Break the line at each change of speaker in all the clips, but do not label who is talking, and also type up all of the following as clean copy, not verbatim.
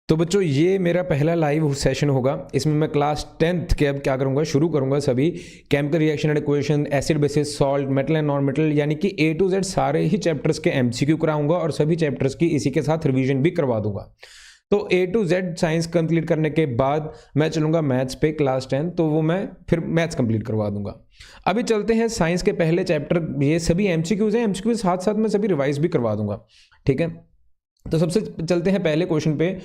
तो बच्चों ये मेरा पहला लाइव सेशन होगा। इसमें मैं क्लास 10th के अब क्या करूँगा, शुरू करूँगा सभी chemical reaction and equation, acid basis, salt, metal and non metal, यानी कि A to Z सारे ही चैप्टर्स के MCQ कराऊंगा और सभी चैप्टर्स की इसी के साथ रिवीजन भी करवा दूंगा। तो A to Z science complete करने के बाद मैं चलूंगा मैथ्स पे क्लास 10, तो वो मैं फिर मैथ्स कंप्लीट करवा दूंगा। अभी चलते हैं साइंस के पहले चैप्टर, ये सभी MCQs हैं, MCQ के साथ साथ मैं सभी रिवाइज भी करवा दूंगा, ठीक है। तो सबसे चलते हैं पहले क्वेश्चन पे,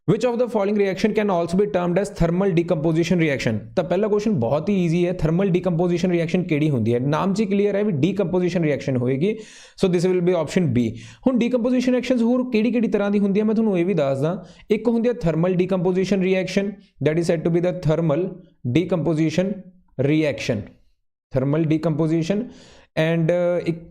Which of the following reaction can also be termed as thermal decomposition reaction? तो पहला क्वेश्चन बहुत ही इजी है, थर्मल डिकम्पोजिशन रिएक्शन केड़ी होंदी है, नाम च क्लीयर है भी डिकम्पोजिशन रिएक्शन होएगी। So this will be option B. हुण डिकम्पोजिशन रिएक्शंस होर केड़ी-केड़ी तरह दी होंदी है मैं तुहानूं ये भी दसदा। एक होंदी है thermal decomposition reaction, that is said to be the thermal decomposition reaction, thermal decomposition. And एक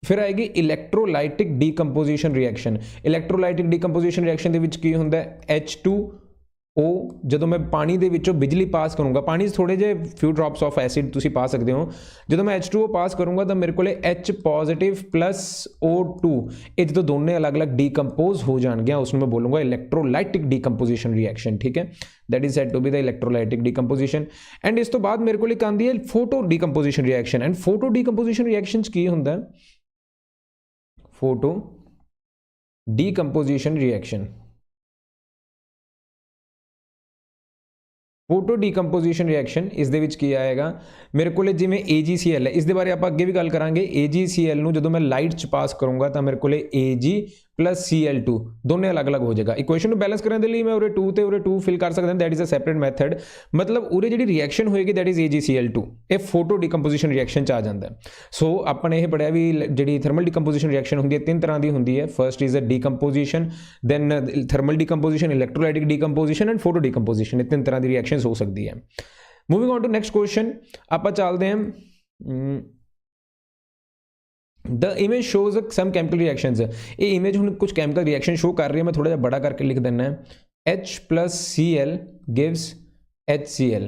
फिर आएगी electrolytic decomposition reaction. Electrolytic decomposition reaction ਦੇ ਵਿੱਚ ਕੀ ਹੁੰਦਾ ਹੈ H2O, ਜਦੋਂ मैं ਪਾਣੀ ਦੇ ਵਿੱਚੋਂ ਬਿਜਲੀ ਪਾਸ ਕਰੂੰਗਾ, ਪਾਣੀ 'ਚ ਥੋੜੇ ਜਿਹੇ ਫਿਊ ਡ੍ਰੌਪਸ ਆਫ ਐਸਿਡ ਤੁਸੀਂ ਪਾ ਸਕਦੇ ਹੋ, ਜਦੋਂ ਮੈਂ H2O ਪਾਸ ਕਰੂੰਗਾ ਤਾਂ ਮੇਰੇ ਕੋਲੇ H ਪੋਜ਼ਿਟਿਵ ਪਲੱਸ O2 ਇਹ ਜਦੋਂ ਦੋਨੇ ਅਲੱਗ-ਅਲੱਗ ਡੀਕੰਪੋਜ਼ ਹੋ ਜਾਣਗੀਆਂ ਉਸ ਨੂੰ ਮੈਂ ਬੋਲੂੰਗਾ ਇਲੈਕਟ੍ਰੋਲਾइटिक डिकम्पोजिशन रिएक्शन, ठीक है। That is said to be the electrolytic decomposition. And इस तो बाद मेरे को एक आती है photo decomposition reaction. And photo decomposition reaction की होंदा है photo decomposition reaction. Photo decomposition reaction इस दे विच की आएगा मेरे को जिमें AgCl है, इस दे बारे आप अगे भी गल करांगे। AgCl नूं जदों मैं लाइट च पास करूंगा तो मेरे को Ag प्लस Cl2 दोनों अलग अलग हो जाएगा। इक्वेशन को बैलेंस करने के लिए मैं उरे 2 ते उरे 2 फिल कर सकते हैं, that is a separate method. मतलब उरे जिहड़ी रिएक्शन होएगी दैट इज AgCl2, ये फोटो डिकम्पोजिशन रिएक्शन च आ जाता है। सो आपने ये पढ़िया भी जिहड़ी थर्मल डिकम्पोजिशन रिएक्शन होंदी है तीन तरह की होंदी है। First is a decomposition, then thermal decomposition, electrolytic decomposition and photo decomposition, ये तीन तरह की रिएक्शन हो सकती है। Moving on to next question, आप चलते हैं। The image shows some chemical reactions. ये इमेज हम कुछ केमिकल रिएक्शन शो कर रही है, मैं थोड़ा बड़ा करके लिख देना है। H plus Cl gives HCl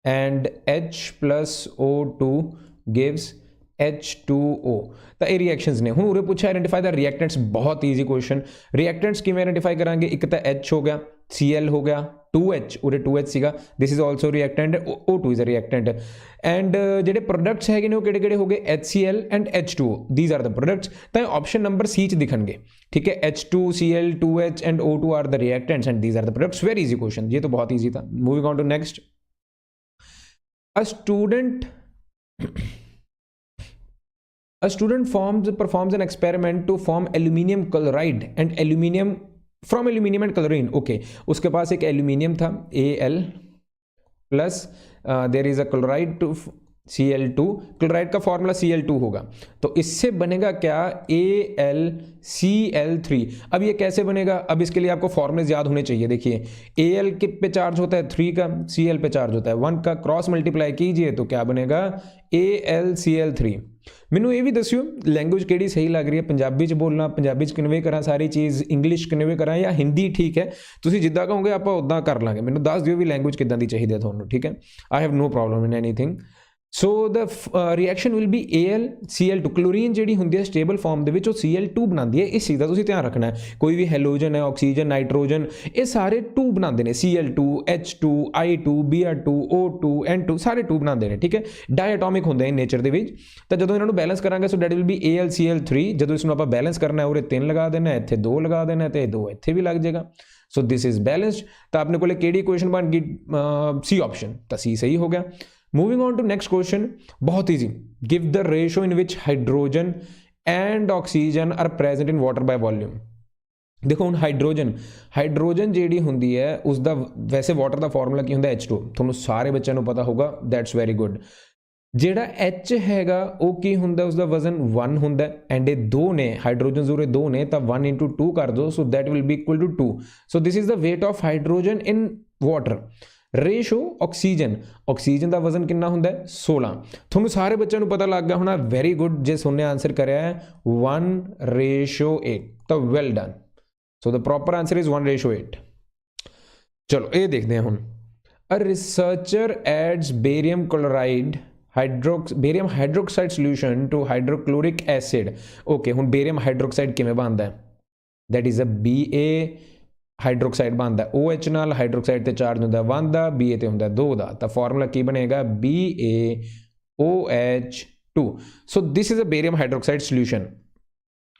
and H plus O2 gives H2O। तो ये रिएक्शंस ने। हुण उरे पूछा आइडेंटिफाई द रिएक्टेंट्स, बहुत ईजी क्वेश्चन। रिएक्टेंट्स किवें आइडेंटिफाई करांगे, एक तो H हो गया, Cl हो गया, 2H उरे 2H सीगा, this is also reactant, O2 is a reactant. And जेडे प्रोडक्ट्स है वो केड़े-केड़े हो गए HCl and H2O, these are the products. तो ऑप्शन नंबर सी च दिखणगे, ठीक है। H2, Cl, 2H and O2 are the reactants and these are the products. Very easy question, ये तो बहुत ईजी था। Moving on to next, a student performs an experiment to form aluminium chloride and aluminium from aluminium and chlorine। okay, उसके पास एक aluminium था Al plus there is a chloride to Cl2, chloride का formula Cl2 होगा, तो इससे बनेगा क्या AlCl3। अब ये कैसे बनेगा, अब इसके लिए आपको फॉर्मूले याद होने चाहिए। देखिए Al के पे चार्ज होता है 3 का, Cl पे चार्ज होता है 1 का, क्रॉस मल्टीप्लाई कीजिए तो क्या बनेगा AlCl3। मैनू ये भी दस्यो लैंग्वेज केड़ी सही लग रही है, पंजाबी च बोलना, पंजाबी च कन्वे करा सारी चीज़, इंग्लिश कन्वे करा या हिंदी, ठीक है। तुसीं जिद्दां कहोगे आप उदां कर लांगे, मैनू दस दिओ भी लैंग्वेज किदां दी चाहिदी है तुहानूं, ठीक है। I have no problem in anything. So the reaction will be AlCl2। Chlorine जी होंगी है स्टेबल फॉर्म के Cl2 बनाती है, इस चीज़ का तुसीं ध्यान रखना है। कोई भी हैलोजन है, ऑक्सीजन, नाइट्रोजन, ये सारे 2 बनाते हैं, Cl2, H2, I2, Br2, O2, N2, सारे 2 बनाते हैं, ठीक है। डायटोमिक होंगे हैं नेचर के। तो जो इन्होंने बैलेंस करांगे सो दैट विल बी AlCl3। जो इसमें आप बैलेंस करना है उरे 3 लगा देना, इत्थे 2 लगा देना, तो 2 इत्थे भी लग जाएगा। सो दिस इज बैलेंस्ड। तो आपने को केड़ी इक्वेशन बन गई, सी ऑप्शन, तो सी सही हो गया। Moving on to next question, बहुत easy. Give the ratio in which hydrogen and oxygen are present in water by volume. देखो हुण हाइड्रोजन जी होंगी है उसका वैसे वाटर का फॉर्मूला की होंगे H2, थोड़ा सारे बच्चों को पता होगा, दैट्स वेरी गुड। जेड़ा H हैगा वो की होंगे, उसका वजन 1 होंगे एंड ये 2 ने, हाइड्रोजन जो 2 ने, तो 1 × 2 कर दो, so that will be equal to 2। So this is the weight of hydrogen in water. Ratio oxygen का वजन कितना होंगे 16। थोड़ा सारे बच्चों को पता लग गया होना, वेरी गुड। जे सुनने आंसर कराया है 1:8, तो well done. So the proper answer is 1:8। चलो ये देखते हैं हुण। A researcher adds barium chloride barium hydroxide solution to hydrochloric acid. Okay, हुण बेरियम हाइड्रोक्साइड किवें बनदा है, दैट इज अ ਹਾਈਡਰੋਕਸਾਈਡ ਬਣਦਾ OH ਨਾਲ, ਹਾਈਡਰੋਕਸਾਈਡ ਤੇ ਚਾਰਜ ਹੁੰਦਾ 1 ਦਾ, Ba ਤੇ ਹੁੰਦਾ 2 ਦਾ, ਤਾਂ ਫਾਰਮੂਲਾ ਕੀ ਬਣੇਗਾ BaOH2। So this is a barium hydroxide solution.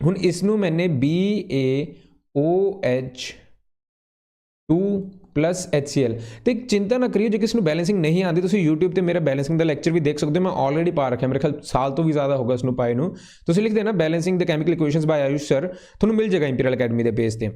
ਹੁਣ ਇਸ ਨੂੰ ਮੈਨੇ BaOH2 प्लस HCl। तो एक चिंता ना करिए, जो किसी बैलेंसिंग नहीं आती तुम यूट्यूब पर मेरा बैलेंसिंग का लेक्चर भी देख सकते हो, मैं ऑलरेडी पा रखा मेरे ख्याल साल तो भी ज़्यादा होगा उसमें पाए नू। तुम लिख देना balancing the chemical equations bye Ayush sir, थोड़ा मिल जाएगा इंपीरियल अकैडमी के पेज पर।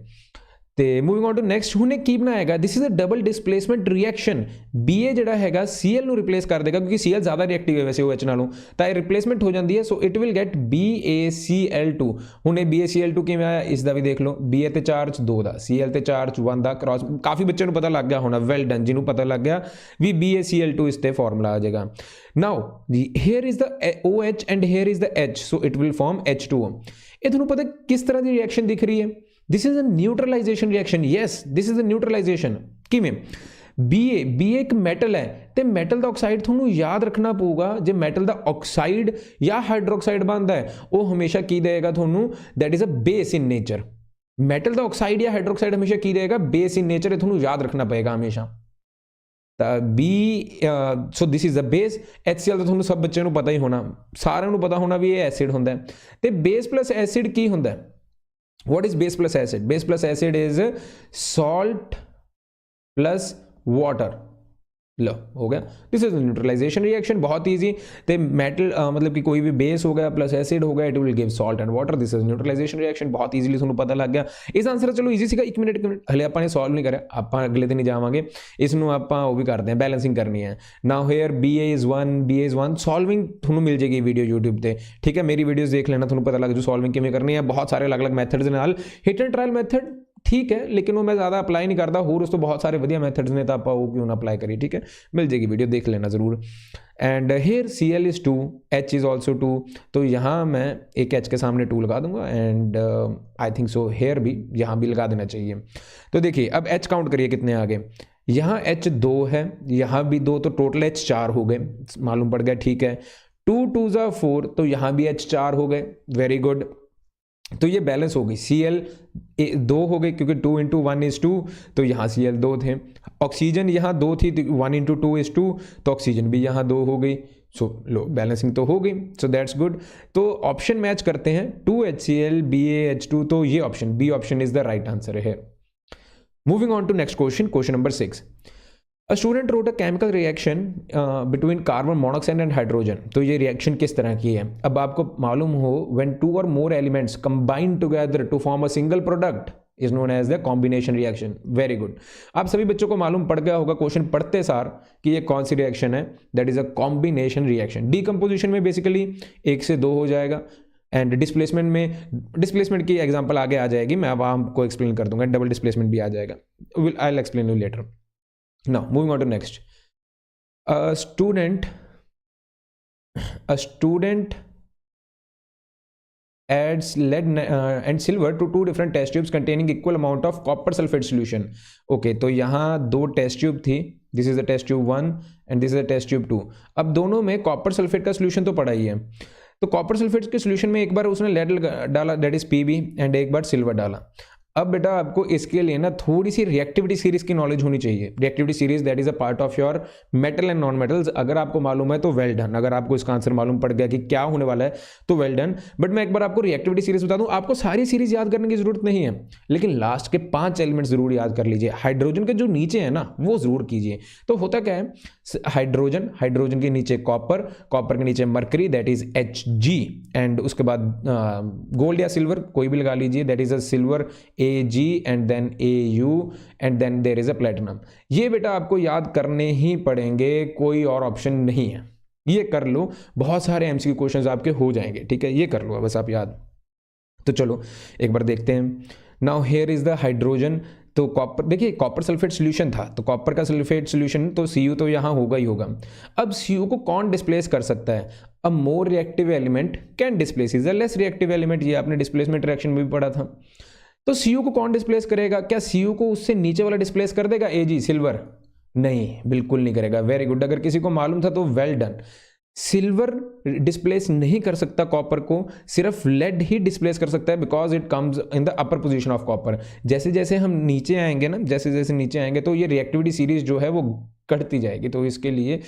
तो मूविंग ऑन टू नैक्सट, हुणे की बनाएगा, this is a double displacement reaction. Ba जिहड़ा हैगा Cl नू रिप्लेस कर देगा, क्योंकि Cl ज़्यादा रिएक्टिव है वैसे OH नालों, तो ये रिप्लेसमेंट हो जाती है। सो इट विल गेट BaCl2। हुणे BaCl2 किवें आया इसका भी देख लो, Ba ते चार्ज 2 दा, Cl ते चार्ज 1 दा, क्रॉस काफ़ी बच्चों को पता लग गया होना, वेल डन जिन्होंने पता लग गया भी BaCl2 इस ते फॉर्मूला आ जाएगा। Now here is the OH and here is the H, so it will form H2O। ये तुहानूं पता किस तरह की रिएक्शन दिख रही है, this is a neutralisation reaction. Yes this is a neutralisation. किवें Ba एक मैटल है, तो मैटल का ऑक्साइड थोनू याद रखना पऊगा, जो मैटल का ऑक्साइड या हाइड्रोक्साइड बनता है वो हमेशा की देगा थोनू, that is a base in nature. Metal का ऑक्साइड या हाइड्रोक्साइड हमेशा की देगा बेस इन नेचर, थोनू याद रखना पड़ेगा हमेशा। सो this is the base. HCl तो थोनू सब बच्चों को पता ही होना, सारिਆਂ ਨੂੰ पता होना भी ये एसिड होंदा है। तो बेस प्लस एसिड की होंदा है, what is base plus acid? Base plus acid is salt plus water। लो हो गया, दिस इज न्यूट्रलाइजेशन रिएक्शन, बहुत ईजी। तो मेटल मतलब कि कोई भी बेस हो गया प्लस एसिड हो गया, it will give salt and water, this is neutralisation reaction. बहुत ईजीली ਤੁਹਾਨੂੰ ਪਤਾ ਲੱਗ ਗਿਆ ਇਸ ਆਨਸਰ। ਚਲੋ ਈਜ਼ੀ ਸੀਗਾ, 1 ਮਿੰਟ ਹਲੇ ਆਪਾਂ ਨੇ ਸੋਲਵ ਨਹੀਂ ਕਰਿਆ, ਆਪਾਂ ਅਗਲੇ ਦਿਨ ਹੀ ਜਾਵਾਂਗੇ। ਇਸ ਨੂੰ ਆਪਾਂ ਉਹ ਵੀ ਕਰਦੇ ਹਾਂ, ਬੈਲੈਂਸਿੰਗ ਕਰਨੀ ਹੈ। ਨਾਓ ਹੇਅਰ Ba is 1 ਸੋਲਵਿੰਗ ਤੁਹਾਨੂੰ ਮਿਲ ਜੇਗੀ ਵੀਡੀਓ YouTube ਤੇ, ਠੀਕ ਹੈ। ਮੇਰੀ ਵੀਡੀਓਜ਼ ਦੇਖ ਲੈਣਾ, ਤੁਹਾਨੂੰ ਪਤਾ ਲੱਗ ਜੂ ਸੋਲਵਿੰਗ ਕਿਵੇਂ ਕਰਨੀ ਹੈ। ਬਹੁਤ ਸਾਰੇ ਅਲੱਗ-ਅਲੱਗ ਮੈਥਡਸ ਦੇ ਨਾਲ, ਹਿੱਟ ਐਂਡ ਟ੍ਰਾਇਲ ਮੈਥਡ ठीक है, लेकिन वो मैं ज़्यादा अप्लाई नहीं करता, होर उस तो बहुत सारे वधिया मैथड्स ने, तो आप वो क्यों ना अप्लाई करिए, ठीक है। मिल जाएगी वीडियो, देख लेना ज़रूर। And here Cl is 2, H is also 2, तो यहाँ मैं एक H के सामने 2 लगा दूंगा, and I think so here भी यहाँ भी लगा देना चाहिए। तो देखिए अब H काउंट करिए कितने आ गए, यहाँ H 2 है, यहाँ भी 2, तो टोटल H 4 हो गए, मालूम पड़ गया, ठीक है। 2 2 ज़ा 4, तो यहाँ भी H 4 हो गए, वेरी गुड। तो ये बैलेंस हो गई, Cl 2 हो गए क्योंकि 2 × 1 = 2, तो यहाँ Cl 2 थे। ऑक्सीजन यहाँ 2 थी, तो 1 × 2 = 2, तो ऑक्सीजन भी यहाँ 2 हो गई। सो लो बैलेंसिंग तो हो गई, सो दैट्स गुड। तो ऑप्शन मैच करते हैं, 2HCl BaH2, तो ये option B option is the right answer है। Moving on to next question, question number 6। A student wrote a chemical reaction between carbon monoxide and hydrogen। तो ये reaction किस तरह की है, अब आपको मालूम हो, when 2 or more elements combine together to form a single product is known as the combination reaction। Very good, आप सभी बच्चों को मालूम पड़ गया होगा क्वेश्चन पढ़ते सार कि ये कौन सी रिएक्शन है, that is a combination reaction. Decomposition में बेसिकली 1 से 2 हो जाएगा, एंड डिस्प्लेसमेंट में, डिस्प्लेसमेंट की एग्जांपल आगे आ जाएगी, मैं अब आपको एक्सप्लेन कर दूंगा, डबल डिस्प्लेसमेंट भी आ जाएगा, I will explain you later. Now moving on to next, a student adds lead and silver to 2 different test tubes containing equal amount of copper sulfate solution। okay, तो यहाँ 2 test tube थी, this is the test tube 1 and this is the test tube 2। अब दोनों में copper sulphate का solution तो पड़ा ही है, तो कॉपर सल्फेट के सोल्यूशन में एक बार उसने लेड डाला, दैट इज Pb, एंड एक बार सिल्वर डाला। अब बेटा आपको इसके लिए ना थोड़ी सी रिएक्टिविटी सीरीज की नॉलेज होनी चाहिए। Reactivity series that is a part of your metal and non metals. अगर आपको मालूम है तो वेल डन, अगर आपको इसका आंसर मालूम पड़ गया कि क्या होने वाला है तो वेल डन। बट मैं एक बार आपको रिएक्टिविटी सीरीज बता दूं, आपको सारी सीरीज याद करने की जरूरत नहीं है, लेकिन लास्ट के 5 एलिमेंट जरूर याद कर लीजिए। हाइड्रोजन के जो नीचे है ना वो जरूर कीजिए। तो होता क्या है, हाइड्रोजन, हाइड्रोजन के नीचे कॉपर, कॉपर के नीचे mercury that is Hg, and उसके बाद गोल्ड या सिल्वर कोई भी लगा लीजिए, that is a silver Ag, and then Au, and then there is a platinum. ये बेटा आपको याद करने ही पड़ेंगे, कोई और ऑप्शन नहीं है, ये कर लो, बहुत सारे एमसीक्यू क्वेश्चंस आपके हो जाएंगे, ठीक है, ये कर लो बस आप याद। तो चलो एक बार देखते हैं। Now here is the hydrogen, तो कॉपर, देखिए कॉपर सल्फेट सोल्यूशन था, तो कॉपर का सल्फेट सोल्यूशन, तो Cu तो यहाँ होगा ही होगा। अब Cu को कौन डिस्प्लेस कर सकता है, a more reactive element can displace is a less reactive element, ये आपने डिस्प्लेसमेंट रिएक्शन में भी पढ़ा था। तो Cu को कौन डिस्प्लेस करेगा, क्या Cu को उससे नीचे वाला डिस्प्लेस कर देगा Ag सिल्वर, नहीं बिल्कुल नहीं करेगा। वेरी गुड, अगर किसी को मालूम था तो वेल डन। सिल्वर डिस्प्लेस नहीं कर सकता कॉपर को, सिर्फ लेड ही डिस्प्लेस कर सकता है because it comes in the upper position of copper. जैसे जैसे हम नीचे आएंगे ना, जैसे जैसे नीचे आएंगे तो ये रिएक्टिविटी सीरीज जो है वो घटती जाएगी। तो इसके लिए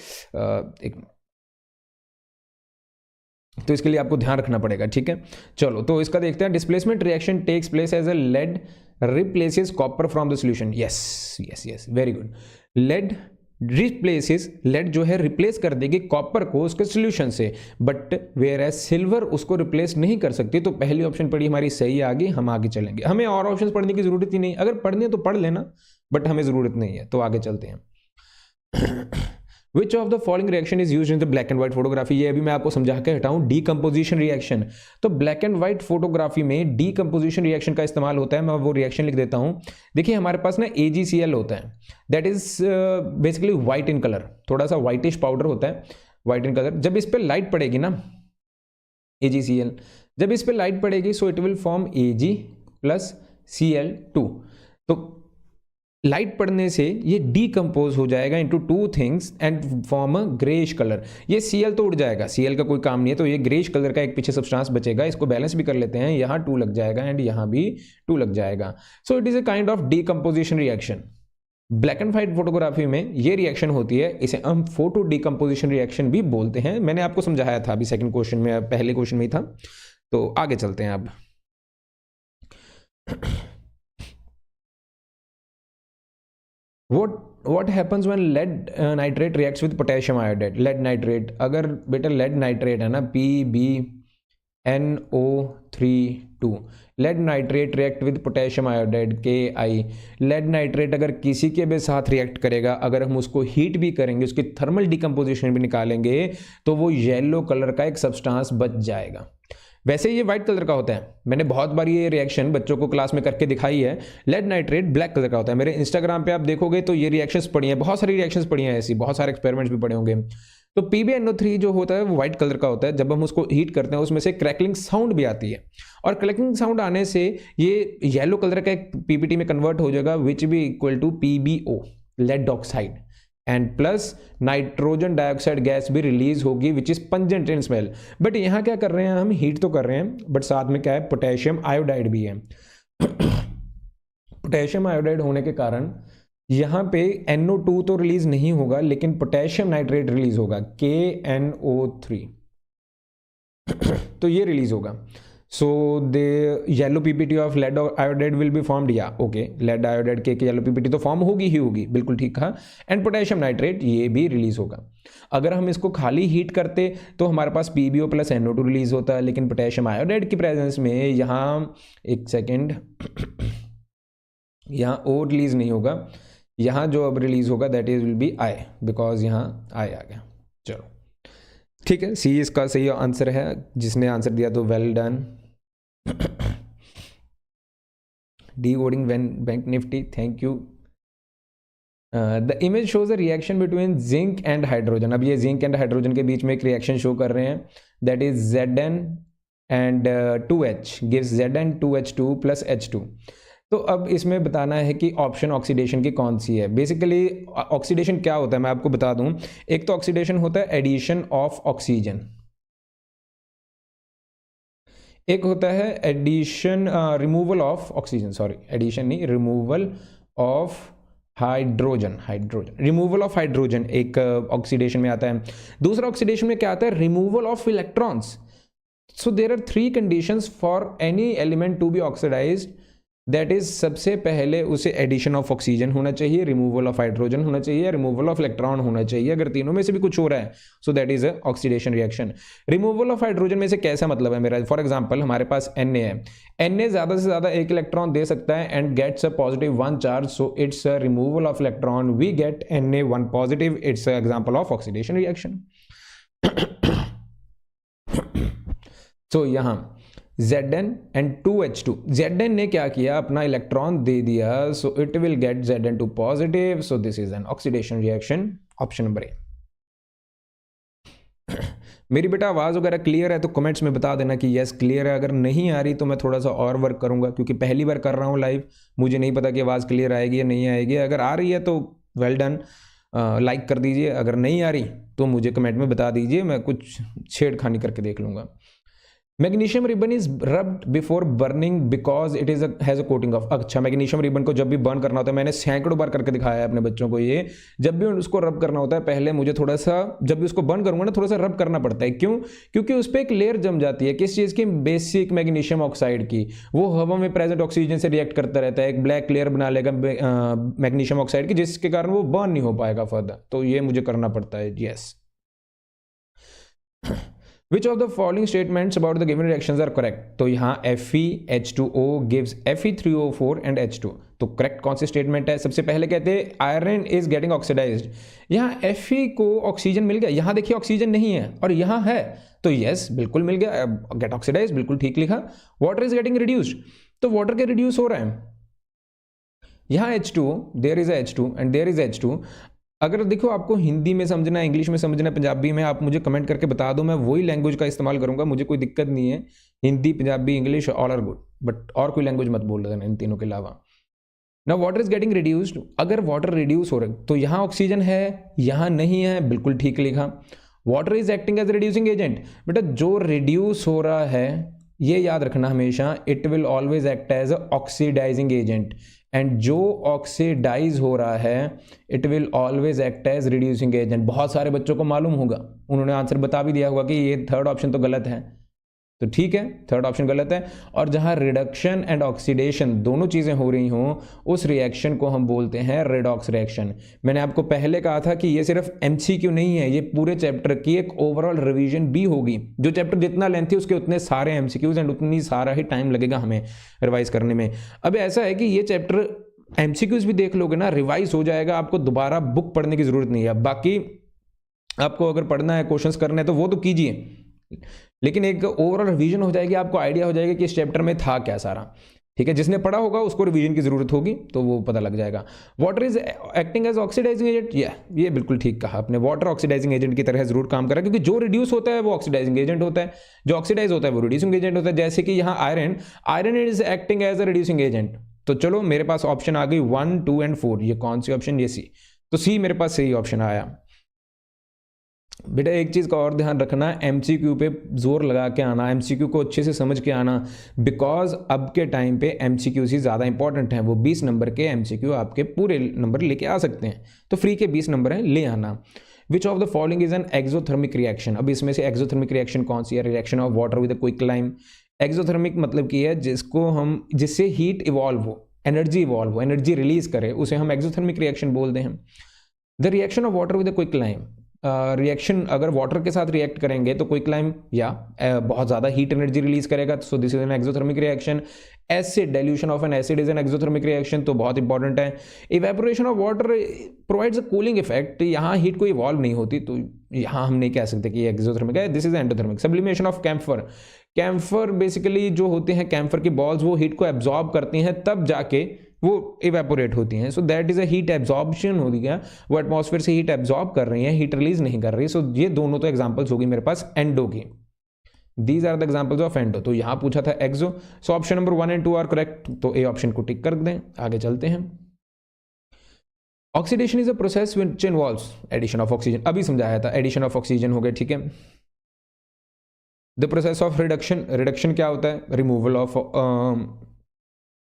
आपको ध्यान रखना पड़ेगा, ठीक है। चलो तो इसका देखते हैं। Displacement reaction takes place as a lead replaces copper from the solution. Yes yes yes, very good. Lead replaces, lead जो है रिप्लेस कर देगी कॉपर को उसके सॉल्यूशन से, बट वेयर एज सिल्वर उसको रिप्लेस नहीं कर सकती। तो पहली ऑप्शन पड़ी हमारी सही आ गई, हम आगे चलेंगे। हमें और ऑप्शंस पढ़ने की जरूरत ही नहीं, अगर पढ़ने तो पढ़ लेना, बट हमें जरूरत नहीं है। तो आगे चलते हैं। Which of the following reaction is used in the black and white photography? ये अभी मैं आपको समझा के हटाऊं। Decomposition reaction. तो ब्लैक एंड व्हाइट फोटोग्राफी में डीकम्पोजिशन रिएक्शन का इस्तेमाल होता है। मैं वो रिएक्शन लिख देता हूं। देखिए हमारे पास ना AgCl होता है, that is basically white in colour, थोड़ा सा व्हाइटिश पाउडर होता है, व्हाइट इन कलर। जब इस पर लाइट पड़ेगी ना, AgCl, जब इस पर लाइट पड़ेगी सो it will form Ag plus Cl2। तो लाइट पड़ने से ये डीकम्पोज हो जाएगा into two things and form a greyish colour. ये Cl तो उड़ जाएगा, Cl का कोई काम नहीं है, तो ये ग्रेश कलर का एक पीछे सब्सटेंस बचेगा। इसको बैलेंस भी कर लेते हैं, यहाँ 2 लग जाएगा एंड यहाँ भी 2 लग जाएगा। So it is a kind of decomposition reaction. Black and white photography में ये रिएक्शन होती है, इसे हम फोटो डीकम्पोजिशन रिएक्शन भी बोलते हैं। मैंने आपको समझाया था अभी सेकंड क्वेश्चन में, पहले क्वेश्चन में ही था। तो आगे चलते हैं अब। What happens when lead nitrate reacts with potassium iodide? lead nitrate, अगर बेटा lead nitrate है ना, PbNO3 lead nitrate react with potassium iodide Ki। lead nitrate अगर किसी के भी साथ रिएक्ट करेगा, अगर हम उसको हीट भी करेंगे, उसकी थर्मल डिकम्पोजिशन भी निकालेंगे, तो वो येलो कलर का एक सब्सटेंस बच जाएगा। वैसे ये व्हाइट कलर का होता है, मैंने बहुत बार ये रिएक्शन बच्चों को क्लास में करके दिखाई है। लेड नाइट्रेट ब्लैक कलर का होता है। मेरे इंस्टाग्राम पे आप देखोगे तो ये रिएक्शंस पड़ी हैं, बहुत सारी रिएक्शंस पड़ी हैं ऐसी, बहुत सारे एक्सपेरिमेंट्स भी पड़े होंगे। तो PbNO3 जो होता है वो व्हाइट कलर का होता है। जब हम उसको हीट करते हैं उसमें से क्रैकलिंग साउंड भी आती है, और क्रैकलिंग साउंड आने से ये येलो कलर का एक PPT में कन्वर्ट हो जाएगा, विच भी equal to PbO lead oxide, and plus nitrogen dioxide gas भी रिलीज होगी which is pungent in smell. But यहाँ क्या कर रहे हैं हम, हीट तो कर रहे हैं, बट साथ में क्या है, पोटेशियम आयोडाइड भी है। पोटेशियम आयोडाइड होने के कारण यहाँ पे NO2 तो रिलीज नहीं होगा, लेकिन पोटेशियम नाइट्रेट रिलीज होगा, KNO3। तो ये रिलीज होगा। So the yellow PPT of lead iodide will be formed, yeah, okay, lead iodide के yellow PPT तो फॉर्म होगी ही होगी, बिल्कुल ठीक कहा। एंड पोटेशियम नाइट्रेट ये भी रिलीज होगा। अगर हम इसको खाली हीट करते तो हमारे पास PbO प्लस NO2 रिलीज होता है, लेकिन पोटेशियम आयोडाइड की प्रेजेंस में यहाँ, एक सेकेंड, यहाँ O रिलीज नहीं होगा, यहाँ जो अब रिलीज होगा that is will be I, because यहाँ I आ गया। चलो ठीक है, सी इसका सही आंसर है। जिसने आंसर दिया तो well done. Decoding bank Nifty, thank you. The image shows a reaction between zinc and hydrogen. अब ये जिंक एंड हाइड्रोजन के बीच में एक रिएक्शन शो कर रहे हैं, that is Zn and 2H gives Zn2H2 plus H2। तो अब इसमें बताना है कि ऑप्शन ऑक्सीडेशन की कौन सी है। बेसिकली ऑक्सीडेशन क्या होता है मैं आपको बता दूं। एक तो ऑक्सीडेशन होता है एडिशन ऑफ ऑक्सीजन, एक होता है addition removal of oxygen, sorry addition नहीं, removal of hydrogen, removal of hydrogen एक ऑक्सीडेशन में आता है। दूसरा ऑक्सीडेशन में क्या आता है, removal of electrons. So there are 3 conditions for any element to be oxidised, that is सबसे पहले उसे एडिशन ऑफ ऑक्सीजन होना चाहिए, रिमूवल ऑफ हाइड्रोजन होना चाहिए, रिमूवल ऑफ इलेक्ट्रॉन होना चाहिए। अगर तीनों में से भी कुछ हो रहा है so that is a oxidation reaction. Removal of hydrogen में से कैसा मतलब है मेरा, फॉर एग्जांपल हमारे पास Na है, Na ज्यादा से ज्यादा एक इलेक्ट्रॉन दे सकता है and gets a positive 1 charge, so it's a removal of electron, we get Na1 positive, it's a example of oxidation reaction. So यहां Zn एंड 2H2, Zn ने क्या किया, अपना इलेक्ट्रॉन दे दिया, सो it will gate Zn2 positive, so this is an oxidation reaction, option number A. मेरी बेटा आवाज़ वगैरह क्लियर है तो कमेंट्स में बता देना कि यस क्लियर है। अगर नहीं आ रही तो मैं थोड़ा सा और वर्क करूंगा, क्योंकि पहली बार कर रहा हूँ लाइव, मुझे नहीं पता कि आवाज़ क्लियर आएगी या नहीं आएगी। अगर आ रही है तो वेल डन, लाइक कर दीजिए, अगर नहीं आ रही तो मुझे कमेंट में बता दीजिए, मैं कुछ छेड़खानी करके देख लूँगा। Magnesium ribbon is rubbed before burning because it is has a coating of. अच्छा, मैग्नीशियम रिबन को जब भी बर्न करना होता है, मैंने सैकड़ों बार करके दिखाया है अपने बच्चों को, ये जब भी उसको रब करना होता है पहले मुझे थोड़ा सा, जब भी उसको बर्न करूंगा ना, थोड़ा सा रब करना पड़ता है। क्यों? क्योंकि उस पर एक लेयर जम जाती है, किस चीज़ की? बेसिक मैग्नीशियम ऑक्साइड की। वो हवा में प्रेजेंट ऑक्सीजन से रिएक्ट करता रहता है, एक ब्लैक लेयर बना लेगा मैग्नीशियम ऑक्साइड की, जिसके कारण वो बर्न नहीं हो पाएगा फर्दर। तो ये मुझे करना पड़ता है। Yes. Which of the following statements about the given reactions are correct? तो यहाँ FeH2O gives Fe3O4 and H2। तो करेक्ट कौन सी स्टेटमेंट है? सबसे पहले कहते हैं आयरन इज गेटिंग ऑक्सीडाइज्ड। यहाँ Fe को ऑक्सीजन मिल गया, यहाँ देखिए ऑक्सीजन नहीं है और यहाँ है, तो यस बिल्कुल मिल गया, गेट ऑक्सीडाइज, बिल्कुल ठीक लिखा। वाटर इज गेटिंग रिड्यूस्ड, तो वाटर के रिड्यूस हो रहा है। यहाँ H2O, there is H2 and there is H2। अगर देखो आपको हिंदी में समझना है, इंग्लिश में समझना है, पंजाबी में, आप मुझे कमेंट करके बता दो, मैं वही लैंग्वेज का इस्तेमाल करूंगा, मुझे कोई दिक्कत नहीं है। Hindi, Punjabi, English all are good, but और कोई लैंग्वेज मत बोल देना इन तीनों के अलावा। ना वाटर इज गेटिंग रिड्यूस्ड, अगर वाटर रिड्यूस हो रहा है तो यहाँ ऑक्सीजन है, यहाँ नहीं है, बिल्कुल ठीक लिखा। Water is acting as reducing agent, बेटा जो रिड्यूस हो रहा है ये याद रखना हमेशा, it will always act as oxidising agent, and जो ऑक्सीडाइज हो रहा है it will always act as reducing agent. बहुत सारे बच्चों को मालूम होगा, उन्होंने आंसर बता भी दिया होगा कि ये थर्ड ऑप्शन तो गलत है, तो ठीक है, थर्ड ऑप्शन गलत है। और जहां रिडक्शन एंड ऑक्सीडेशन दोनों चीजें हो रही हों, उस रिएक्शन को हम बोलते हैं रेडॉक्स रिएक्शन। मैंने आपको पहले कहा था कि ये सिर्फ एमसीक्यू नहीं है, ये पूरे चैप्टर की एक ओवरऑल रिवीजन भी होगी। जो चैप्टर जितना लेंथी उसके उतने सारे एमसीक्यूज एंड उतनी सारा ही टाइम लगेगा हमें रिवाइज करने में। अब ऐसा है कि ये चैप्टर एमसीक्यूज भी देख लोगे ना, रिवाइज हो जाएगा, आपको दोबारा बुक पढ़ने की जरूरत नहीं है। बाकी आपको अगर पढ़ना है, क्वेश्चंस करने हैं तो वो तो कीजिए, लेकिन एक ओवरऑल रिवीजन हो जाएगी, आपको आइडिया हो जाएगा कि इस चैप्टर में था क्या सारा। ठीक है, जिसने पढ़ा होगा उसको रिवीजन की जरूरत होगी तो वो पता लग जाएगा। Water is acting as oxidising agent, ये बिल्कुल ठीक कहा आपने, वाटर ऑक्सीडाइजिंग एजेंट की तरह जरूर काम कर रहा है, क्योंकि जो रिड्यूस होता है वो ऑक्सीडाइजिंग एजेंट होता है, जो ऑक्सीडाइज होता है वो रिड्यूसिंग एजेंट होता है। जैसे कि यहाँ iron is acting as a reducing agent. तो चलो मेरे पास ऑप्शन आ गई 1, 2 एंड 4। ये कौन सी ऑप्शन? ये सी। तो सी मेरे पास सही ऑप्शन आया। बेटा एक चीज़ का और ध्यान रखना, एमसीक्यू पे जोर लगा के आना, एमसीक्यू को अच्छे से समझ के आना, बिकॉज अब के टाइम पे एमसीक्यू ही ज़्यादा इंपॉर्टेंट हैं। वो 20 नंबर के एमसीक्यू आपके पूरे नंबर लेके आ सकते हैं, तो फ्री के 20 नंबर हैं, ले आना। Which of the following is an exothermic reaction? अब इसमें से एक्सोथर्मिक रिएक्शन कौन सी है? Reaction of water with quick climb. Exothermic मतलब की है जिससे हीट इवॉल्व हो, एनर्जी इवॉल्व हो, एनर्जी रिलीज करे, उसे हम एक्सोथर्मिक रिएक्शन बोलते हैं। The reaction of water with quick climb, reaction अगर वाटर के साथ रिएक्ट करेंगे तो क्विक क्लाइम या बहुत ज़्यादा हीट एनर्जी रिलीज करेगा, सो this is an exothermic reaction. Acid, dilution of N acid is an exothermic reaction, तो बहुत इंपॉर्टेंट है। Evaporation of water provides a cooling effect, यहाँ हीट को इवॉल्व नहीं होती, तो यहाँ हम नहीं कह सकते कि ये एक्सोथर्मिक है, this is endothermic. Sublimation of camphor, camphor basically जो होते हैं कैम्फर की बॉल्स, वो हीट को एब्जॉर्ब करती हैं तब जाके वो इवेपोरेट होती हैं, so that is a heat absorption हो गया, वो एटमॉस्फेयर से हीट एब्जॉर्ब कर रही हैं, हीट रिलीज नहीं कर रही। सो ये दोनों तो एग्जांपल्स होगी मेरे पास एंडो की, these are the examples of endo. तो यहां पूछा था exo, so option number 1 and 2 are correct, तो ए ऑप्शन को टिक कर दें। आगे चलते हैं। Oxidation is a process which involves addition of oxygen, अभी समझाया था, एडिशन ऑफ ऑक्सीजन हो गया, ठीक है। The process of reduction, reduction क्या होता है? Removal of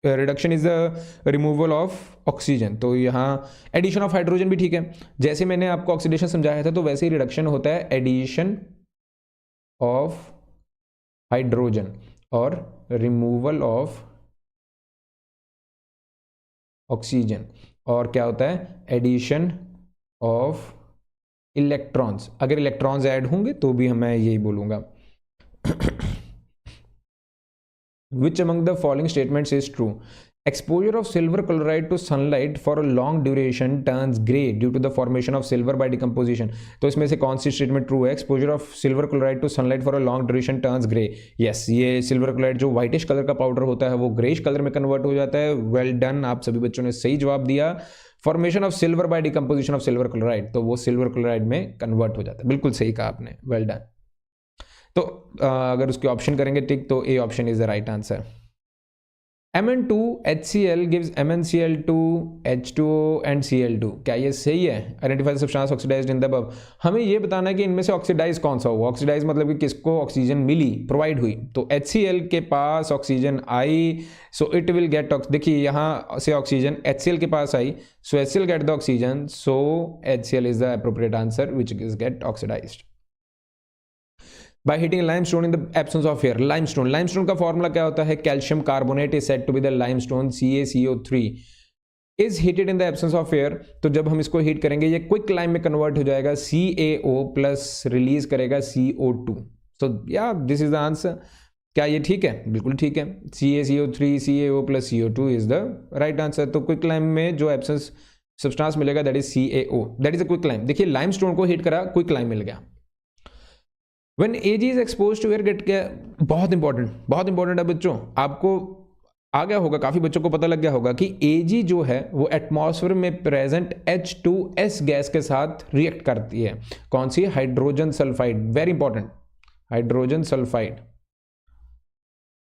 reduction is the removal of oxygen, तो यहाँ एडिशन ऑफ हाइड्रोजन भी ठीक है। जैसे मैंने आपको ऑक्सीडेशन समझाया था तो वैसे ही रिडक्शन होता है, एडिशन ऑफ हाइड्रोजन और रिमूवल ऑफ ऑक्सीजन, और क्या होता है? Addition of electrons. अगर इलेक्ट्रॉन्स ऐड होंगे तो भी मैं यही बोलूंगा। Which among the following statements is true? Exposure of silver chloride to sunlight for a long duration turns gray due to the formation of silver by decomposition. तो इसमें से कौन सी स्टेटमेंट ट्रू है? Exposure of silver chloride to sunlight for a long duration turns gray. Yes, ये silver chloride जो whitish colour का powder होता है वो ग्रेइश कलर में कन्वर्ट हो जाता है। वेल डन, आप सभी बच्चों ने सही जवाब दिया। Formation of silver by decomposition of silver chloride, तो वो सिल्वर क्लोराइड में कन्वर्ट हो जाता है, बिल्कुल सही कहा आपने, वेल डन। तो अगर उसके ऑप्शन करेंगे टिक, तो A option is the right answer. Mn2 HCl gives MnCl2 H2O and Cl2। क्या ये सही है? Identify the substance oxidised in the above. हमें ये बताना है कि इनमें से ऑक्सीडाइज कौन सा हुआ। ऑक्सीडाइज मतलब कि किसको ऑक्सीजन मिली, प्रोवाइड हुई। तो HCl के पास ऑक्सीजन आई, सो इट विल गेट, देखिए यहाँ से ऑक्सीजन HCl के पास आई, so HCl get the oxygen, so HCl is the appropriate answer which is get oxidised. By heating limestone in the absence of air, limestone का formula क्या होता है? Calcium carbonate is said to be the limestone, CaCO3 is heated in the absence of air. तो जब हम इसको heat करेंगे ये क्विक लाइम में कन्वर्ट हो जाएगा, CaO प्लस रिलीज करेगा CO2। सो या दिस इज द आंसर। क्या ये ठीक है? बिल्कुल ठीक है। CaCO3 CaO plus CO2 is the right answer. तो क्विक लाइम में जो एब्सेंस सब्सटेंस मिलेगा that is CaO, that is a quick lime. देखिए लाइमस्टोन को हीट करा, क्विक लाइम मिल गया। When Ag is exposed to air get क्या, बहुत इंपॉर्टेंट है बच्चों, आपको आ गया होगा, काफी बच्चों को पता लग गया होगा कि Ag जो है वो एटमॉस्फेयर में प्रेजेंट H2S गैस के साथ रिएक्ट करती है। कौन सी? Hydrogen sulphide, very important, hydrogen sulphide.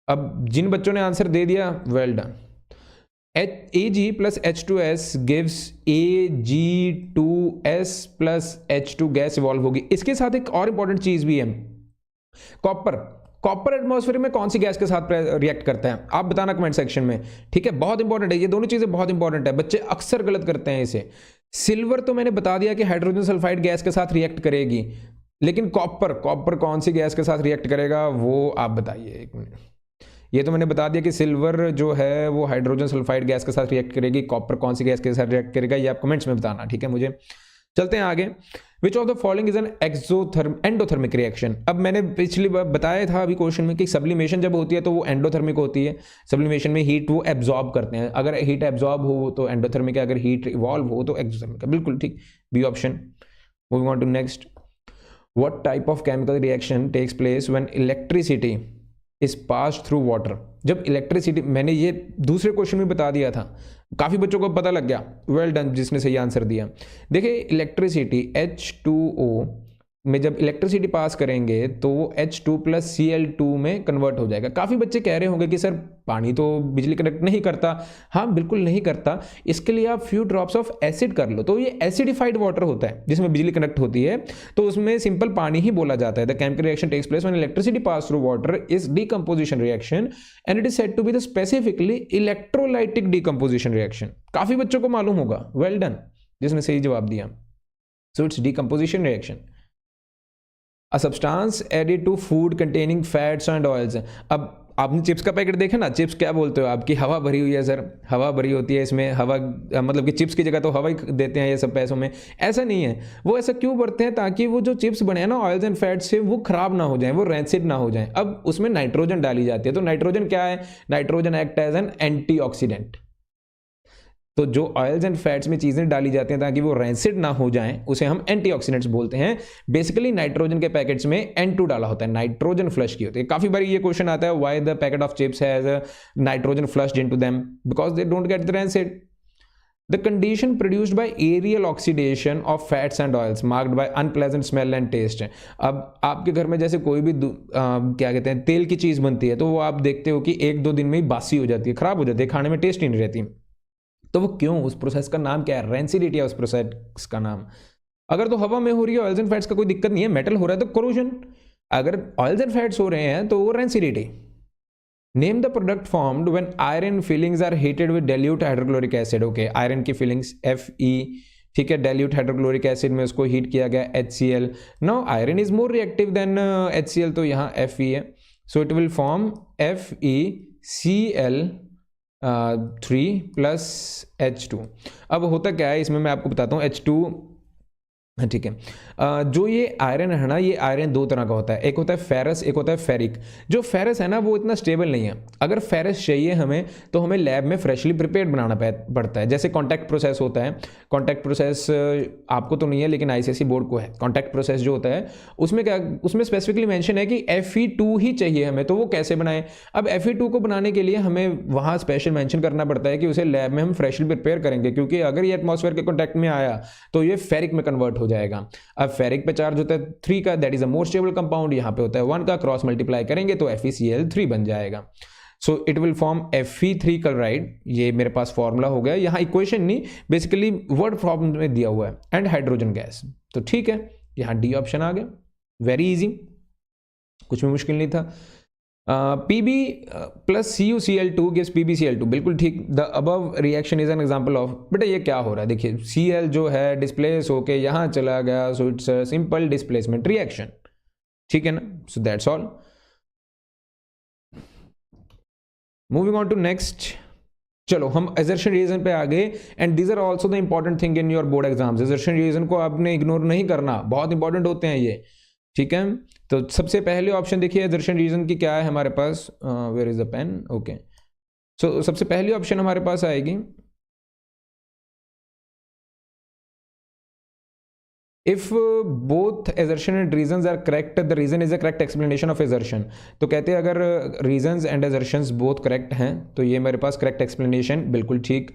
अब जिन बच्चों ने आंसर दे दिया, well done. Ag plus H2S gives Ag2S plus H2 gas evolve होगी। इसके साथ एक और इंपॉर्टेंट चीज भी है, कॉपर एटमॉस्फेयर में कौन सी गैस के साथ रिएक्ट करता है? आप बताना कमेंट सेक्शन में, ठीक है? बहुत इंपॉर्टेंट है, ये दोनों चीजें बहुत इंपॉर्टेंट है, बच्चे अक्सर गलत करते हैं इसे। सिल्वर तो मैंने बता दिया कि हाइड्रोजन सल्फाइड गैस के साथ रिएक्ट करेगी, लेकिन कॉपर कौन सी गैस के साथ रिएक्ट करेगा वो आप बताइए। एक मिनट, ये तो मैंने बता दिया कि सिल्वर जो है वो हाइड्रोजन सल्फाइड गैस के साथ रिएक्ट करेगी, कॉपर कौन सी गैस के साथ रिएक्ट करेगा ये आप कमेंट्स में बताना, ठीक है? मुझे चलते हैं आगे। Which of the following is an endothermic reaction. अब मैंने पिछली बार बताया था अभी क्वेश्चन में कि सब्लिमेशन जब होती है तो वो एंडोथर्मिक होती है। सब्लिमेशन में हीट वो एब्जॉर्ब करते हैं, अगर हीट एब्जॉर्ब हो तो एंडोथर्मिक है, अगर हीट इवॉल्व हो तो एक्सोथर्मिक है। बिल्कुल ठीक, B option. Moving on to next, what type of chemical reaction takes place when electricity is pass through water. जब इलेक्ट्रिसिटी, मैंने ये दूसरे क्वेश्चन में बता दिया था, काफी बच्चों को पता लग गया, वेल डन जिसने सही आंसर दिया। देखिए इलेक्ट्रिसिटी H2O में जब इलेक्ट्रिसिटी पास करेंगे तो वो H2 प्लस Cl2 में कन्वर्ट हो जाएगा। काफ़ी बच्चे कह रहे होंगे कि सर पानी तो बिजली कनेक्ट नहीं करता। हाँ बिल्कुल नहीं करता, इसके लिए आप फ्यू ड्रॉप्स ऑफ एसिड कर लो तो ये एसिडिफाइड वाटर होता है जिसमें बिजली कनेक्ट होती है, तो उसमें सिंपल पानी ही बोला जाता है। The chemical reaction takes place when electricity pass through water is decomposition reaction and it is said to be the specifically electrolytic decomposition reaction. काफ़ी बच्चों को मालूम होगा, वेल डन जिसने सही जवाब दिया। So it's decomposition reaction. A substance added to food containing fats and oils। अब आपने चिप्स का पैकेट देखा ना, चिप्स क्या बोलते हो आपकी हवा भरी हुई है सर, हवा भरी होती है इसमें, हवा मतलब कि चिप्स की जगह तो हवा ही देते हैं ये सब पैसों में। ऐसा नहीं है, वो ऐसा क्यों भरते हैं ताकि वो जो चिप्स बने हैं ना ऑयल्स एंड फैट्स से, वो खराब ना हो जाए, वो रैंसिड ना हो जाए। अब उसमें नाइट्रोजन डाली जाती है, तो नाइट्रोजन क्या है? Nitrogen act as an antioxidant. तो जो ऑयल्स एंड फैट्स में चीजें डाली जाती हैं ताकि वो रैंसिड ना हो जाएं, उसे हम एंटीऑक्सीडेंट्स बोलते हैं। बेसिकली नाइट्रोजन के पैकेट्स में N2 डाला होता है, नाइट्रोजन फ्लश की होती है। काफी बार ये क्वेश्चन आता है, why the packet of chips has nitrogen flushed into them? Because they don't get the rancid. The condition produced by aerial oxidation of fats and oils marked by unpleasant smell and taste. अब आपके घर में जैसे कोई भी क्या कहते हैं तेल की चीज बनती है, तो वो आप देखते हो कि 1-2 दिन में ही बासी हो जाती है, खराब हो जाती है, खाने में टेस्ट ही नहीं रहती। तो वो क्यों? उस प्रोसेस का नाम क्या है? रेंसिडिटी है उस प्रोसेस का नाम। अगर तो हवा में हो रही है ऑयल्स एंड फैट्स का कोई दिक्कत नहीं है, मेटल हो रहा है तो कोरोजन, अगर ऑयल्स एंड फैट्स हो रहे हैं तो वो rancidity. Name the product formed when iron filings are heated with dilute hydrochloric acid. Okay, iron की फिलिंग्स Fe, ठीक है, डाइल्यूट हाइड्रोक्लोरिक एसिड में उसको हीट किया गया HCl। Now iron is more reactive than HCl, तो यहाँ Fe है, सो it will form FeCl 3 plus H2। अब होता क्या है इसमें मैं आपको बताता हूँ। H2, ठीक है, जो ये आयरन है ना, ये आयरन 2 तरह का होता है, एक होता है फेरस, एक होता है फेरिक। जो फेरस है ना वो इतना स्टेबल नहीं है। अगर फेरस चाहिए हमें तो हमें लैब में फ्रेशली प्रिपेयर्ड बनाना पड़ता है। जैसे कॉन्टैक्ट प्रोसेस होता है, कॉन्टैक्ट प्रोसेस आपको तो नहीं है लेकिन ICSE बोर्ड को है। कॉन्टैक्ट प्रोसेस जो होता है उसमें क्या, उसमें स्पेसिफिकली मेंशन है कि Fe2 ही चाहिए हमें, तो वो कैसे बनाएं? अब Fe2 को बनाने के लिए हमें वहाँ स्पेशल मेंशन करना पड़ता है कि उसे लैब में हम फ्रेशली प्रिपेयर करेंगे, क्योंकि अगर ये एटमॉस्फेयर के कॉन्टैक्ट में आया तो ये फेरिक में कन्वर्ट हो जाएगा। अब फेरिक पे चार्ज होता है 3 का, that is a more stable compound, यहाँ पे होता है 1 का, क्रॉस मल्टीप्लाई करेंगे तो FeCl3 बन जाएगा। सो it will form Fe3 chloride. ये मेरे पास फॉर्मूला हो गया, यहाँ इक्वेशन नहीं, बेसिकली वर्ड प्रॉब्लम में दिया हुआ है, एंड हाइड्रोजन गैस। तो ठीक है, यहाँ डी ऑप्शन आ गया, वेरी इजी, कुछ भी मुश्किल नहीं था। Pb plus CuCl2 gives PbCl2, बिल्कुल ठीक। The above reaction is an example of, बेटा ये क्या हो रहा है, देखिए Cl जो है डिस्प्लेस होके यहाँ चला गया, so it's a simple displacement reaction, ठीक है ना। So that's all. Moving on to next, चलो हम assertion reason पे आ गए, and these are also the important thing in your board exams. assertion reason को आपने इग्नोर नहीं करना, बहुत इंपॉर्टेंट होते हैं ये, ठीक है। तो सबसे पहले ऑप्शन देखिए assertion reason की क्या है हमारे पास, where is the pen, okay. So सबसे पहली ऑप्शन हमारे पास आएगी, if both assertion and reasons are correct the reason is a correct explanation of assertion। तो कहते हैं अगर reasons and assertions both correct हैं तो ये मेरे पास करेक्ट एक्सप्लेनेशन, बिल्कुल ठीक,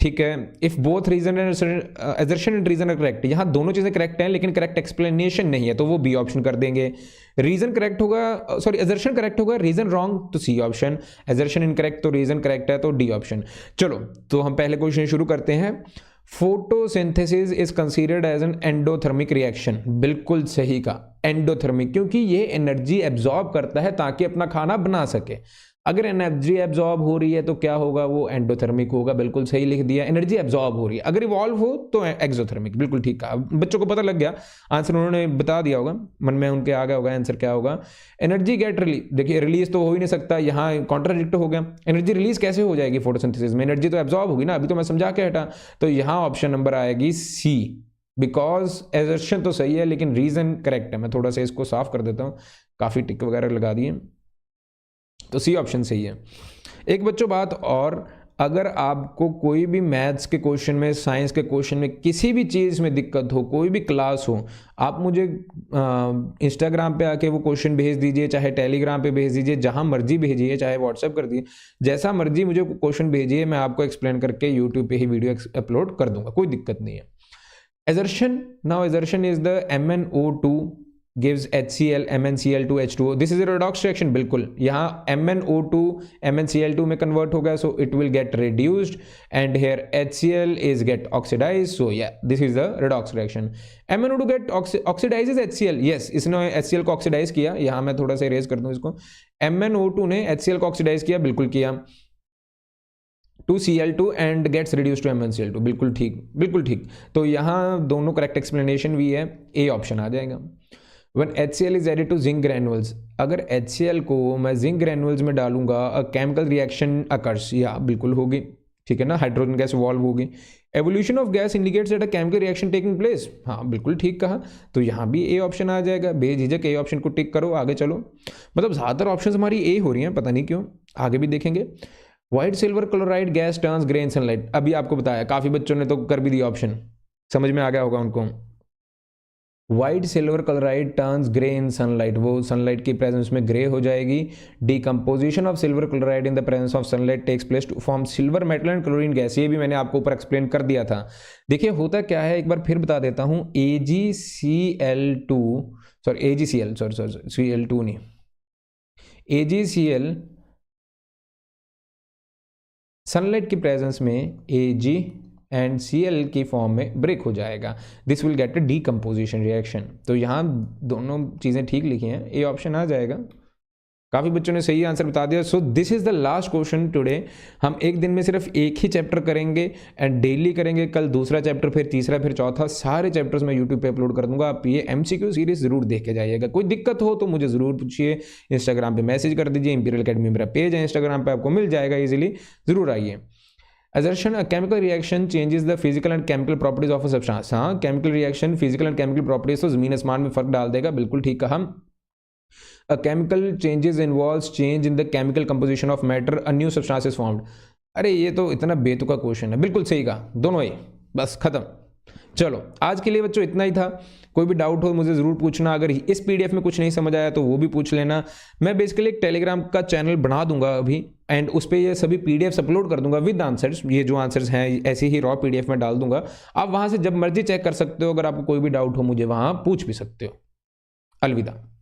ठीक है। If both reason and assertion and reason are correct, यहाँ दोनों चीजें करेक्ट हैं लेकिन करेक्ट एक्सप्लेनेशन नहीं है, तो वो बी ऑप्शन कर देंगे। रीजन करेक्ट होगा, सॉरी assertion करेक्ट होगा, रीजन रॉन्ग तो सी ऑप्शन, assertion इनकरेक्ट तो रीजन करेक्ट है तो डी ऑप्शन। चलो तो हम पहले क्वेश्चन शुरू करते हैं। Photosynthesis is considered as an endothermic reaction, बिल्कुल सही का, एंडोथर्मिक, क्योंकि ये एनर्जी एब्जॉर्ब करता है ताकि अपना खाना बना सके। अगर एनर्जी एब्जॉर्ब हो रही है तो क्या होगा, वो एंडोथर्मिक होगा, बिल्कुल सही लिख दिया। एनर्जी एब्जॉर्ब हो रही है, अगर इवॉल्व हो तो एक्सोथर्मिक, बिल्कुल ठीक कहा। बच्चों को पता लग गया, आंसर उन्होंने बता दिया होगा, मन में उनके आ गया होगा आंसर क्या होगा। एनर्जी गेट रिलीज, देखिए रिलीज तो हो ही नहीं सकता, यहाँ कॉन्ट्राडिक्ट हो गया। एनर्जी रिलीज कैसे हो जाएगी फोटोसिंथेसिस में, एनर्जी तो एब्जॉर्ब होगी ना, अभी तो मैं समझा के हटा। तो यहाँ ऑप्शन नंबर आएगी सी, बिकॉज assertion तो सही है लेकिन रीजन करेक्ट है। मैं थोड़ा सा इसको साफ कर देता हूँ, काफी टिक वगैरह लगा दिए, तो सी ऑप्शन सही है। एक बच्चों बात और, अगर आपको कोई भी मैथ्स के क्वेश्चन में, साइंस के क्वेश्चन में, किसी भी चीज़ में दिक्कत हो, कोई भी क्लास हो, आप मुझे इंस्टाग्राम पे आके वो क्वेश्चन भेज दीजिए, चाहे टेलीग्राम पे भेज दीजिए, जहां मर्जी भेजिए, चाहे व्हाट्सएप कर दीजिए, जैसा मर्जी मुझे क्वेश्चन भेजिए, मैं आपको एक्सप्लेन करके यूट्यूब पे ही वीडियो अपलोड कर दूंगा, कोई दिक्कत नहीं है। assertion, now assertion is the MnO2 gives HCl, MnCl2, H2O, this is a redox reaction, बिल्कुल यहाँ MnO2 MnCl2 में convert होगा, so it will get reduced, and here HCl is get oxidized, so yeah, this is the redox reaction. MnO2 get oxidizes HCl, yes, इसने HCl को oxidize किया, यहाँ मैं थोड़ा सा erase कर दूँ इसको, MnO2 ने HCl को oxidize किया, बिल्कुल किया, to Cl2 and gets reduced to MnCl2, बिल्कुल ठीक, बिल्कुल ठीक। तो यहाँ दोनों करेक्ट एक्सप्लेनेशन भी है, ए ऑप्शन आ जाएगा। When HCl is added to zinc granules, अगर HCl को मैं जिंक ग्रेनुअल्स में डालूंगा, अ केमिकल रिएक्शन अकर्स, या बिल्कुल होगी, ठीक है ना, हाइड्रोजन गैस इवॉल्व होगी। Evolution of gas indicates that a chemical reaction taking place, हाँ बिल्कुल ठीक कहा, तो यहाँ भी ए ऑप्शन आ जाएगा, बेझिझक ए ऑप्शन को टिक करो, आगे चलो। मतलब ज़्यादातर ऑप्शन हमारी ए हो रही हैं, पता नहीं क्यों, आगे भी देखेंगे। White silver chloride gas turns grey in sunlight, अभी आपको बताया, काफ़ी बच्चों ने तो कर भी दिया ऑप्शन, समझ में आ गया होगा उनको। White silver chloride turns grey in sunlight, वो सनलाइट की प्रेजेंस में ग्रे हो जाएगी। Decomposition of silver chloride in the presence of sunlight takes place to form silver metal and chlorine gas, ये भी मैंने आपको ऊपर एक्सप्लेन कर दिया था। देखिए होता क्या है, एक बार फिर बता देता हूँ, Cl2 नहीं, AgCl सनलाइट की प्रेजेंस में Ag एंड Cl की फॉर्म में ब्रेक हो जाएगा, this will get a decomposition reaction. तो यहाँ दोनों चीज़ें ठीक लिखी हैं, ए ऑप्शन आ जाएगा। काफ़ी बच्चों ने सही आंसर बता दिया। So this is the last question today. हम एक दिन में सिर्फ एक ही चैप्टर करेंगे एंड डेली करेंगे, कल दूसरा चैप्टर, फिर तीसरा, फिर चौथा, सारे चैप्टर्स मैं यूट्यूब पे अपलोड कर दूंगा। आप ये MCQ सीरीज जरूर देख के जाइएगा। कोई दिक्कत हो तो मुझे ज़रूर पूछिए, इंस्टाग्राम पे मैसेज कर दीजिए, इंपीरियल अकेडमी मेरा पेज है इंस्टाग्राम पे, आपको मिल जाएगा ईजिली, ज़रूर आइए। Assertion, a chemical reaction changes the physical and chemical properties of a substance, हाँ chemical reaction physical and chemical properties तो जमीन आसमान में फर्क डाल देगा, बिल्कुल ठीक कहा। A chemical changes involves change in the chemical composition of matter, a new substance is formed। अरे ये तो इतना बेतुका क्वेश्चन है, बिल्कुल सही कहा, दोनों ही, बस खत्म। चलो आज के लिए बच्चों इतना ही था। कोई भी डाउट हो मुझे ज़रूर पूछना, अगर इस PDF में कुछ नहीं समझ आया तो वो भी पूछ लेना। मैं बेसिकली एक टेलीग्राम का चैनल बना दूंगा अभी, एंड उस पर ये सभी PDFs अपलोड कर दूंगा विद आंसर्स, ये जो आंसर्स हैं ऐसे ही रॉ PDF में डाल दूंगा। आप वहाँ से जब मर्जी चेक कर सकते हो, अगर आपको कोई भी डाउट हो मुझे वहाँ पूछ भी सकते हो। अलविदा।